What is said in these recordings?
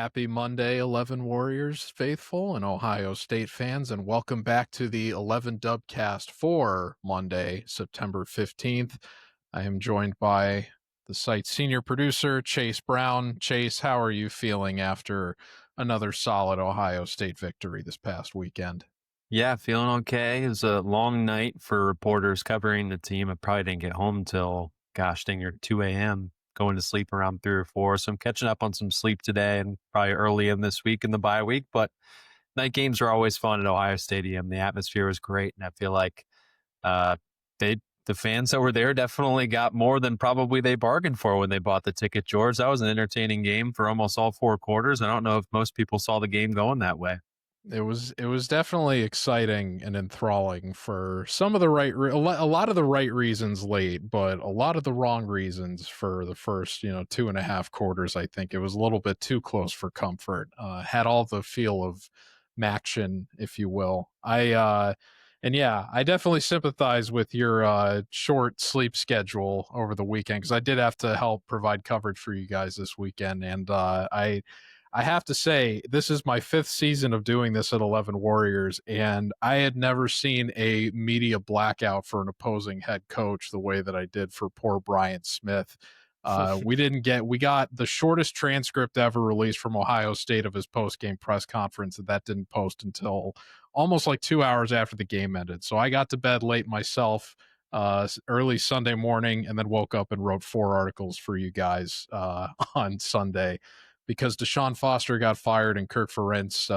Happy Monday, 11 Warriors faithful and Ohio State fans, and welcome back to the 11 Dubcast for Monday, September 15th. I am joined by the site's senior producer, Chase Brown. Chase, how are you feeling after another solid Ohio State victory this past weekend? Yeah, feeling okay. It was a long night for reporters covering the team. I probably didn't get home till, gosh, dang, near 2 a.m., going to sleep around 3 or 4. So I'm catching up on some sleep today and probably early in this week in the bye week. But night games are always fun at Ohio Stadium. The atmosphere was great. And I feel like uh, the fans that were there definitely got more than probably they bargained for when they bought the ticket, George. That was an entertaining game for almost all 4 quarters. I don't know if most people saw the game going that way. It was definitely exciting and enthralling for some of the a lot of the right reasons late, but a lot of the wrong reasons for the first 2.5 quarters. I think it was a little bit too close for comfort. Had all the feel of Maction, if you will. And yeah, I definitely sympathize with your short sleep schedule over the weekend because I did have to help provide coverage for you guys this weekend, and I have to say, this is my fifth season of doing this at 11 Warriors, and I had never seen a media blackout for an opposing head coach the way that I did for poor Brian Smith. We got the shortest transcript ever released from Ohio State of his post game press conference, and that didn't post until almost like 2 hours after the game ended. So I got to bed late myself early Sunday morning and then woke up and wrote 4 articles for you guys on Sunday because Deshaun Foster got fired and Kirk Ferentz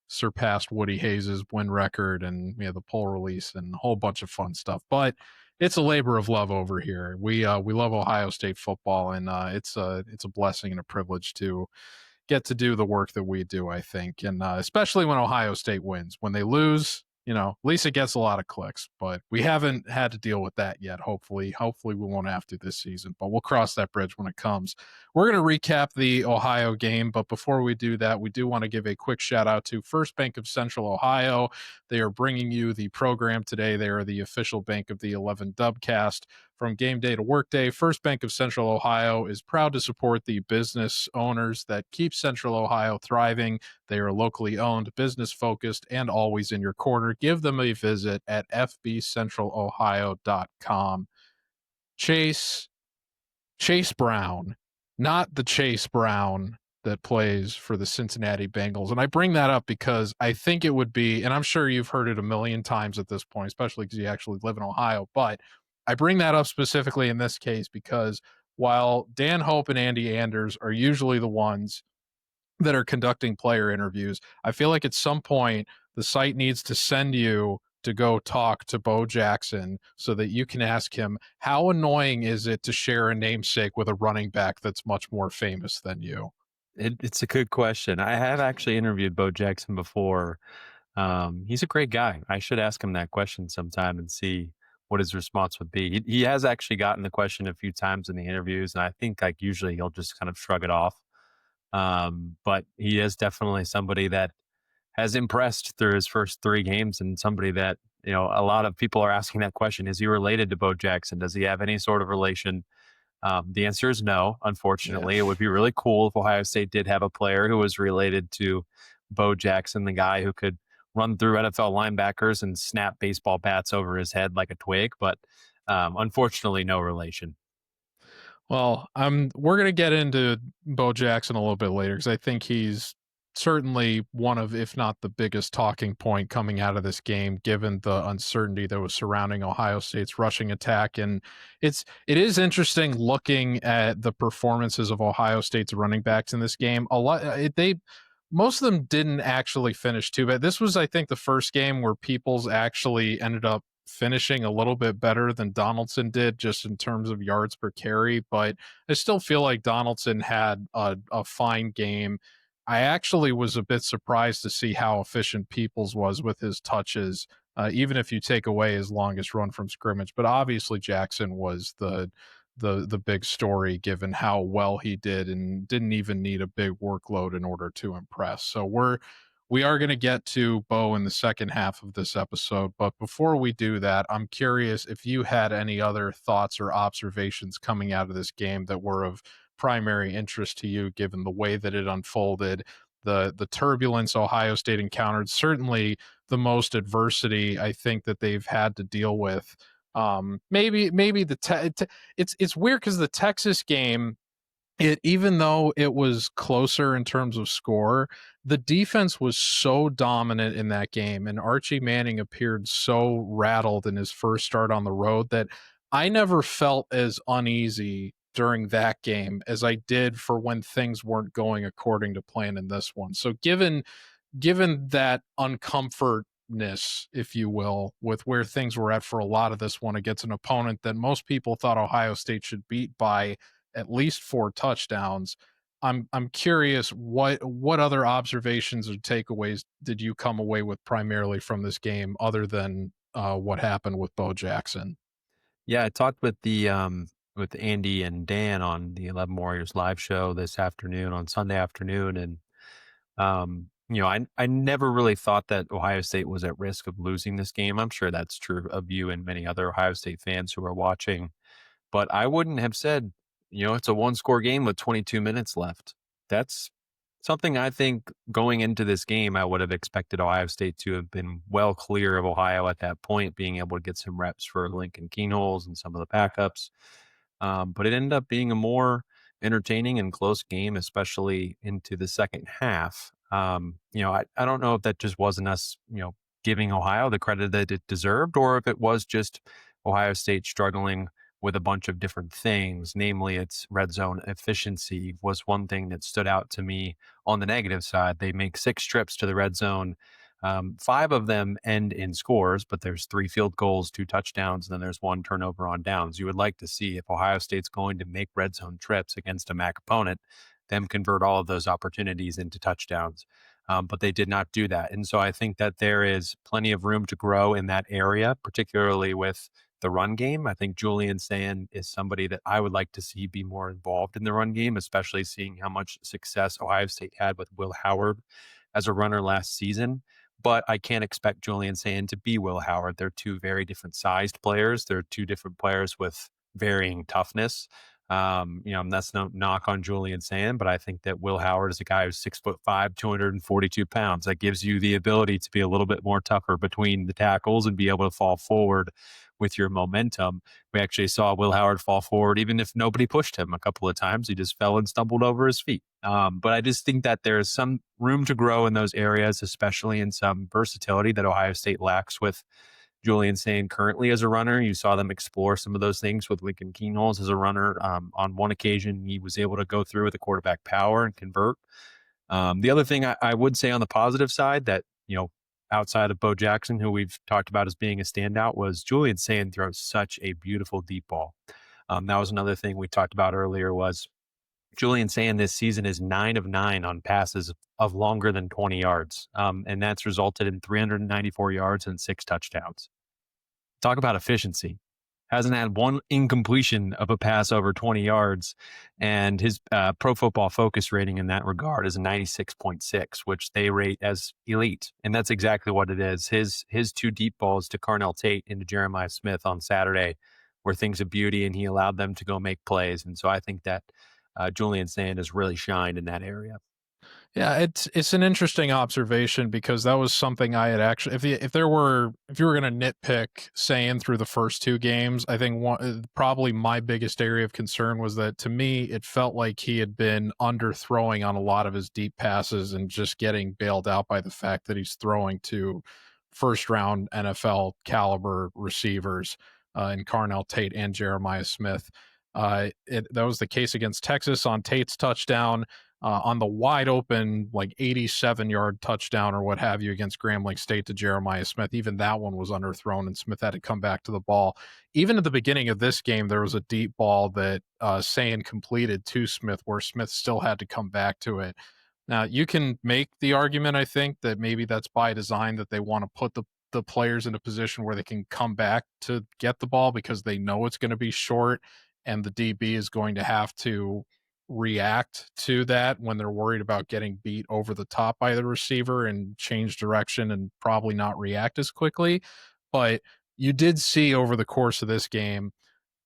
surpassed Woody Hayes' win record and the poll release and a whole bunch of fun stuff. But it's a labor of love over here. We love Ohio State football, and it's a blessing and a privilege to get to do the work that we do, I think. And especially when Ohio State wins. When they lose, at least it gets a lot of clicks, but we haven't had to deal with that yet. Hopefully we won't have to this season, but we'll cross that bridge when it comes. We're going to recap the Ohio game, but before we do that, we do want to give a quick shout out to First Bank of Central Ohio. They are bringing you the program today. They are the official bank of the 11 Dubcast. From game day to workday, First Bank of Central Ohio is proud to support the business owners that keep Central Ohio thriving. They are locally owned, business focused, and always in your corner. Give them a visit at fbcentralohio.com. Chase Brown, not the Chase Brown that plays for the Cincinnati Bengals. And I bring that up because I think it would be, and I'm sure you've heard it a million times at this point, especially because you actually live in Ohio, but I bring that up specifically in this case because while Dan Hope and Andy Anders are usually the ones that are conducting player interviews, I feel like at some point the site needs to send you to go talk to Bo Jackson so that you can ask him, how annoying is it to share a namesake with a running back that's much more famous than you? It's a good question. I have actually interviewed Bo Jackson before. He's a great guy. I should ask him that question sometime and see what his response would be. He has actually gotten the question a few times in the interviews, and I think like usually he'll just kind of shrug it off. But he is definitely somebody that has impressed through his first 3 games, and somebody that a lot of people are asking that question: is he related to Bo Jackson? Does he have any sort of relation? The answer is no, Yeah. unfortunately. It would be really cool if Ohio State did have a player who was related to Bo Jackson, the guy who could run through NFL linebackers and snap baseball bats over his head like a twig. But unfortunately, no relation. Well, we're gonna get into Bo Jackson a little bit later because I think he's certainly one of, if not the biggest talking point coming out of this game, given the uncertainty that was surrounding Ohio State's rushing attack. And it is interesting looking at the performances of Ohio State's running backs in this game. A lot they most of them didn't actually finish too bad. This was, I think, the first game where Peoples actually ended up finishing a little bit better than Donaldson did just in terms of yards per carry, but I still feel like Donaldson had a fine game. I actually was a bit surprised to see how efficient Peoples was with his touches, even if you take away his longest run from scrimmage. But obviously Jackson was the big story given how well he did and didn't even need a big workload in order to impress. So we are going to get to Bo in the second half of this episode. But before we do that, I'm curious if you had any other thoughts or observations coming out of this game that were of primary interest to you, given the way that it unfolded, the turbulence Ohio State encountered, certainly the most adversity I think that they've had to deal with. Maybe it's weird because the Texas game, it even though it was closer in terms of score, the defense was so dominant in that game, and Archie Manning appeared so rattled in his first start on the road that I never felt as uneasy during that game as I did for when things weren't going according to plan in this one. So given that uncomfortness, if you will, with where things were at for a lot of this one against an opponent that most people thought Ohio State should beat by at least 4 touchdowns. I'm curious what other observations or takeaways did you come away with primarily from this game other than what happened with Bo Jackson? Yeah, I talked with Andy and Dan on the 11 Warriors live show this afternoon on Sunday afternoon, and I never really thought that Ohio State was at risk of losing this game. I'm sure that's true of you and many other Ohio State fans who are watching, but I wouldn't have said, it's a one-score game with 22 minutes left. That's something I think going into this game, I would have expected Ohio State to have been well clear of Ohio at that point, being able to get some reps for Lincoln Keenholz and some of the backups. But it ended up being a more entertaining and close game, especially into the second half. I don't know if that just wasn't us, giving Ohio the credit that it deserved, or if it was just Ohio State struggling with a bunch of different things. Namely, its red zone efficiency was one thing that stood out to me on the negative side. They make 6 trips to the red zone. 5 of them end in scores, but there's 3 field goals, 2 touchdowns, and then there's 1 turnover on downs. You would like to see, if Ohio State's going to make red zone trips against a MAC opponent, them convert all of those opportunities into touchdowns. But they did not do that. And so I think that there is plenty of room to grow in that area, particularly with the run game. I think Julian Sand is somebody that I would like to see be more involved in the run game, especially seeing how much success Ohio State had with Will Howard as a runner last season. But I can't expect Julian Sand to be Will Howard. They're 2 very different sized players. They're 2 different players with varying toughness. That's no knock on Julian Sand, but I think that Will Howard is a guy who's 6'5", 242 pounds. That gives you the ability to be a little bit more tougher between the tackles and be able to fall forward with your momentum. We actually saw Will Howard fall forward even if nobody pushed him a couple of times. He just fell and stumbled over his feet. But I just think that there's some room to grow in those areas, especially in some versatility that Ohio State lacks with Julian Sand currently as a runner. You saw them explore some of those things with Lincoln Keenholz as a runner. On one occasion, he was able to go through with the quarterback power and convert. The other thing I would say on the positive side that, outside of Bo Jackson, who we've talked about as being a standout, was Julian Sand throws such a beautiful deep ball. That was another thing we talked about earlier was Julian Sand this season is 9 of 9 on passes of longer than 20 yards. And that's resulted in 394 yards and 6 touchdowns. Talk about efficiency. Hasn't had one incompletion of a pass over 20 yards. And his Pro Football Focus rating in that regard is a 96.6, which they rate as elite. And that's exactly what it is. His 2 deep balls to Carnell Tate and to Jeremiah Smith on Saturday were things of beauty, and he allowed them to go make plays. And so I think that Julian Sand has really shined in that area. Yeah, it's an interesting observation because that was something I had actually if you were going to nitpick saying through the first 2 games, I think probably my biggest area of concern was that to me it felt like he had been underthrowing on a lot of his deep passes and just getting bailed out by the fact that he's throwing to first round NFL caliber receivers in Carnell Tate and Jeremiah Smith. That was the case against Texas on Tate's touchdown. On the wide open, like 87-yard touchdown or what have you against Grambling State to Jeremiah Smith, even that one was underthrown and Smith had to come back to the ball. Even at the beginning of this game, there was a deep ball that Sand completed to Smith where Smith still had to come back to it. Now, you can make the argument, I think, that maybe that's by design, that they want to put the players in a position where they can come back to get the ball because they know it's going to be short and the DB is going to have to react to that when they're worried about getting beat over the top by the receiver and change direction and probably not react as quickly. But you did see over the course of this game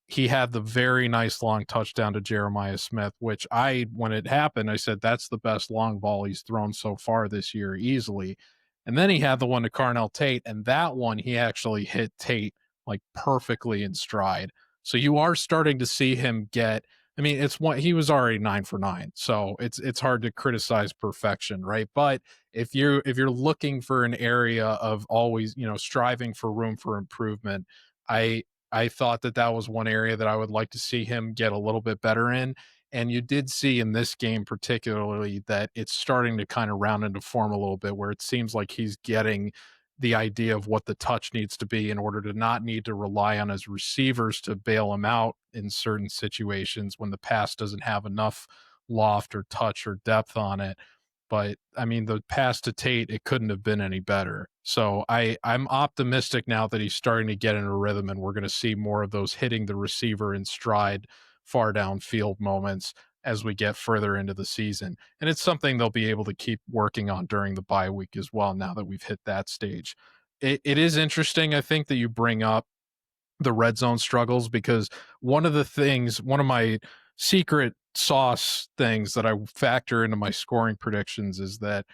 he had the very nice long touchdown to Jeremiah Smith, which when it happened, I said, that's the best long ball he's thrown so far this year easily. And then he had the one to Carnell Tate, and that one he actually hit Tate like perfectly in stride. So you are starting to see him get, I mean, it's one, he was already 9 for 9. So it's hard to criticize perfection, right? But if you're looking for an area of always, striving for room for improvement, I I thought that that was one area that I would like to see him get a little bit better in. And you did see in this game, particularly, that it's starting to kind of round into form a little bit, where it seems like he's getting the idea of what the touch needs to be in order to not need to rely on his receivers to bail him out in certain situations when the pass doesn't have enough loft or touch or depth on it. But I mean, the pass to Tate, it couldn't have been any better. So I'm optimistic now that he's starting to get in a rhythm, and we're going to see more of those hitting the receiver in stride, far downfield moments as we get further into the season. And it's something they'll be able to keep working on during the bye week as well. Now that we've hit that stage, it is interesting. I think that you bring up the red zone struggles, because one of my secret sauce things that I factor into my scoring predictions is that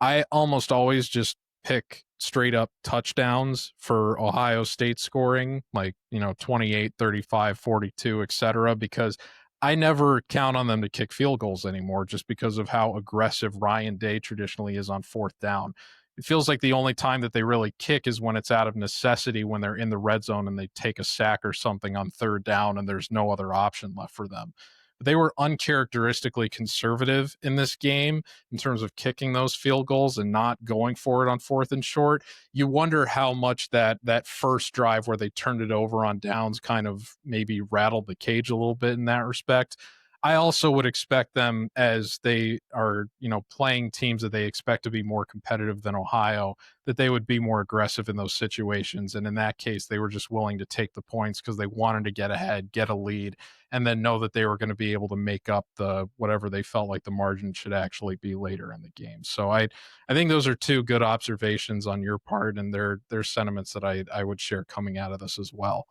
I almost always just pick straight up touchdowns for Ohio State scoring, like, 28, 35, 42, etc., because I never count on them to kick field goals anymore, just because of how aggressive Ryan Day traditionally is on fourth down. It feels like the only time that they really kick is when it's out of necessity, when they're in the red zone and they take a sack or something on third down and there's no other option left for them. But they were uncharacteristically conservative in this game in terms of kicking those field goals and not going for it on fourth and short. You wonder how much that first drive where they turned it over on downs kind of maybe rattled the cage a little bit in that respect. I also would expect them, as they are, playing teams that they expect to be more competitive than Ohio, that they would be more aggressive in those situations. And in that case, they were just willing to take the points because they wanted to get ahead, get a lead, and then know that they were going to be able to make up the whatever they felt like the margin should actually be later in the game. So I think those are two good observations on your part, and they're sentiments that I would share coming out of this as well.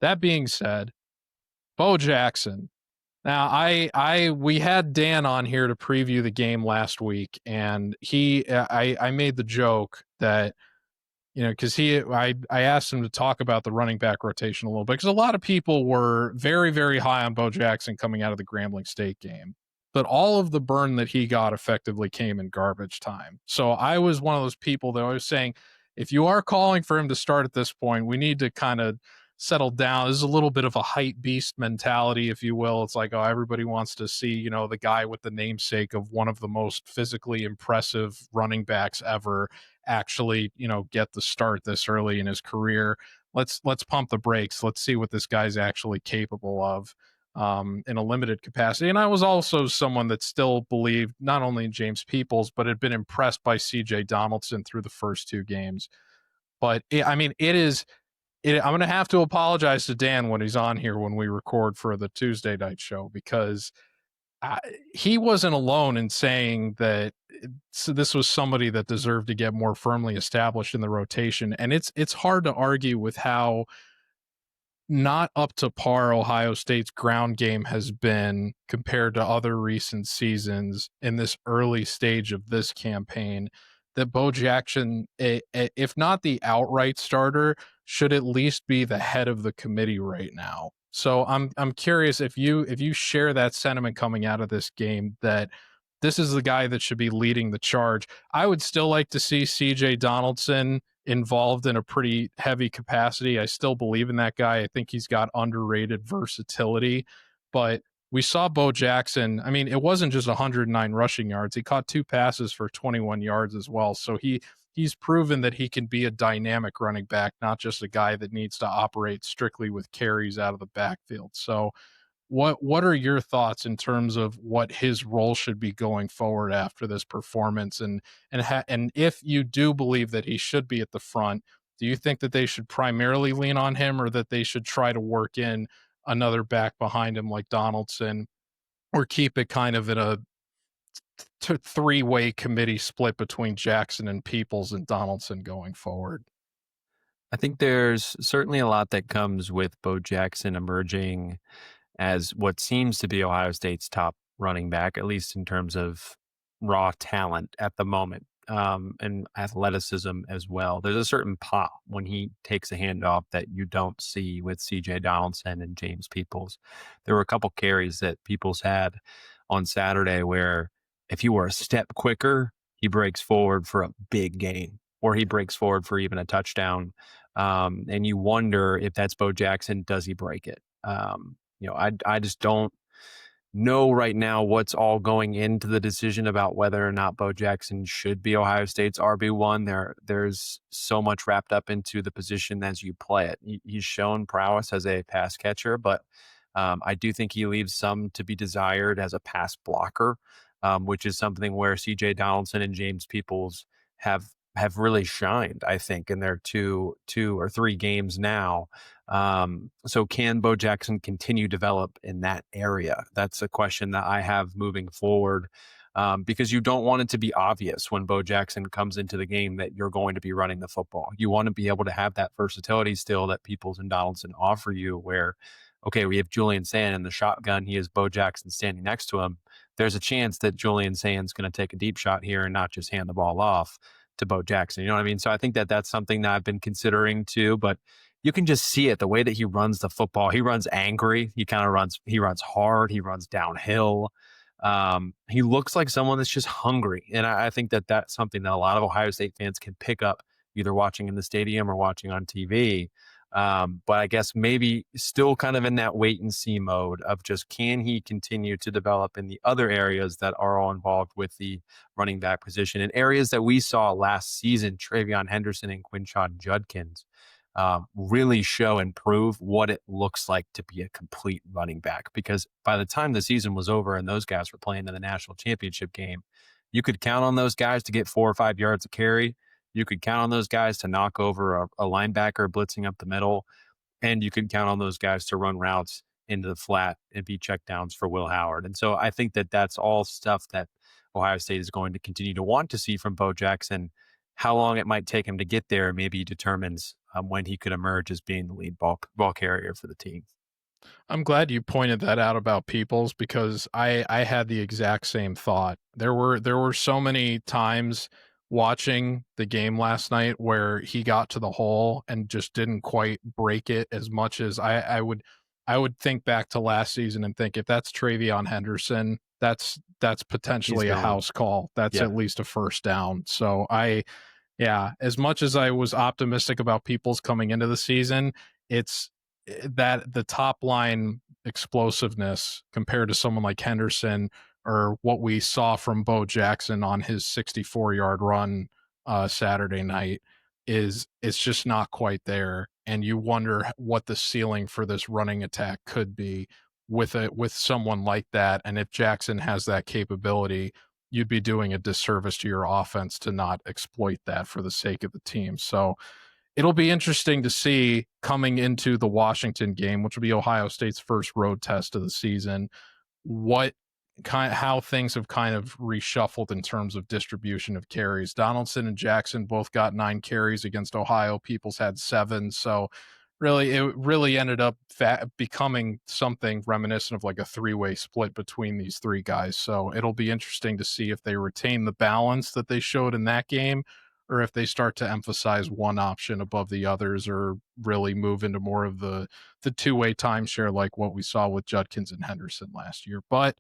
That being said, Bo Jackson. Now, we had Dan on here to preview the game last week, and I made the joke that, because I asked him to talk about the running back rotation a little bit, because a lot of people were very, very high on Bo Jackson coming out of the Grambling State game, but all of the burn that he got effectively came in garbage time. So I was one of those people that I was saying, if you are calling for him to start at this point, we need to kind of settle down. This is a little bit of a hype beast mentality, if you will. It's like, oh, everybody wants to see, the guy with the namesake of one of the most physically impressive running backs ever actually, get the start this early in his career. Let's pump the brakes. Let's see what this guy's actually capable of in a limited capacity. And I was also someone that still believed not only in James Peoples, but had been impressed by CJ Donaldson through the first two games. But I mean, I'm going to have to apologize to Dan when he's on here when we record for the Tuesday night show, because he wasn't alone in saying that this was somebody that deserved to get more firmly established in the rotation. And it's hard to argue with how not up to par Ohio State's ground game has been compared to other recent seasons in this early stage of this campaign, that Bo Jackson, if not the outright starter, should at least be the head of the committee right now. So I'm curious if you share that sentiment coming out of this game, that this is the guy that should be leading the charge. I would still like to see CJ Donaldson involved in a pretty heavy capacity. I still believe in that guy. I think he's got underrated versatility, but we saw Bo Jackson. I mean, it wasn't just 109 rushing yards. He caught two passes for 21 yards as well. So he's proven that he can be a dynamic running back, not just a guy that needs to operate strictly with carries out of the backfield. So what are your thoughts in terms of what his role should be going forward after this performance? And if you do believe that he should be at the front, do you think that they should primarily lean on him, or that they should try to work in another back behind him like Donaldson, or keep it kind of in a three-way committee split between Jackson and Peoples and Donaldson going forward? I think there's certainly a lot that comes with Bo Jackson emerging as what seems to be Ohio State's top running back, at least in terms of raw talent at the moment, and athleticism as well. There's a certain pop when he takes a handoff that you don't see with CJ Donaldson and James Peoples. There were a couple carries that Peoples had on Saturday where if he were a step quicker, he breaks forward for a big gain, or he breaks forward for even a touchdown. And you wonder if that's Bo Jackson, does he break it? I just don't know right now what's all going into the decision about whether or not Bo Jackson should be Ohio State's RB1. There's so much wrapped up into the position as you play it. He's shown prowess as a pass catcher, but I do think he leaves some to be desired as a pass blocker, which is something where CJ Donaldson and James Peoples have really shined, I think, in their two or three games now. So can Bo Jackson continue to develop in that area? That's a question that I have moving forward. Because you don't want it to be obvious when Bo Jackson comes into the game that you're going to be running the football. You want to be able to have that versatility still that Peoples and Donaldson offer you, where, okay, we have Julian Sand in the shotgun. He has Bo Jackson standing next to him. There's a chance that Julian Sand's going to take a deep shot here and not just hand the ball off to Bo Jackson. You know what I mean? So I think that that's something that I've been considering too, but you can just see it the way that he runs the football. He runs angry. He runs hard. He runs downhill. He looks like someone that's just hungry. And I think that that's something that a lot of Ohio State fans can pick up either watching in the stadium or watching on TV. But I guess maybe still kind of in that wait and see mode of just, can he continue to develop in the other areas that are all involved with the running back position, in areas that we saw last season, Travion Henderson and Quinshon Judkins really show and prove what it looks like to be a complete running back. Because by the time the season was over and those guys were playing in the national championship game, you could count on those guys to get 4 or 5 yards of carry. You could count on those guys to knock over a linebacker blitzing up the middle, and you could count on those guys to run routes into the flat and be checkdowns for Will Howard. And so I think that that's all stuff that Ohio State is going to continue to want to see from Bo Jackson. How long it might take him to get there maybe determines when he could emerge as being the lead ball carrier for the team. I'm glad you pointed that out about Peoples, because I had the exact same thought. There were so many times watching the game last night where he got to the hole and just didn't quite break it as much as I would think back to last season and think, if that's Travion Henderson, that's He's potentially a gone. house call. That's Yeah. at least a first down. So yeah, as much as I was optimistic about Peoples coming into the season, it's that the top line explosiveness compared to someone like Henderson, or what we saw from Bo Jackson on his 64-yard run Saturday night, is it's just not quite there. And you wonder what the ceiling for this running attack could be with someone like that. And if Jackson has that capability, you'd be doing a disservice to your offense to not exploit that for the sake of the team. So it'll be interesting to see coming into the Washington game, which will be Ohio State's first road test of the season, what how things have kind of reshuffled in terms of distribution of carries. Donaldson and Jackson both got 9 carries against Ohio. Peoples had 7. So really, it really ended up becoming something reminiscent of like a three-way split between these three guys. So it'll be interesting to see if they retain the balance that they showed in that game, or if they start to emphasize one option above the others, or really move into more of the two-way timeshare like what we saw with Judkins and Henderson last year. But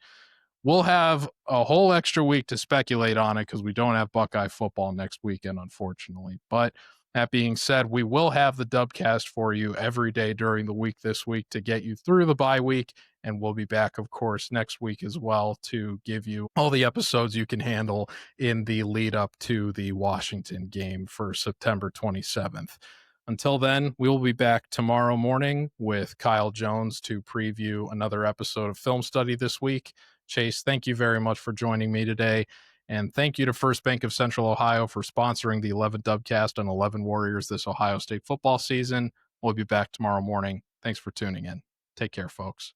we'll have a whole extra week to speculate on it because we don't have Buckeye football next weekend, unfortunately. But that being said, we will have the Dubcast for you every day during the week this week to get you through the bye week. And we'll be back, of course, next week as well to give you all the episodes you can handle in the lead up to the Washington game for September 27th. Until then, we will be back tomorrow morning with Kyle Jones to preview another episode of Film Study this week. Chase, thank you very much for joining me today. And thank you to First Bank of Central Ohio for sponsoring the 11 Dubcast and 11 Warriors this Ohio State football season. We'll be back tomorrow morning. Thanks for tuning in. Take care, folks.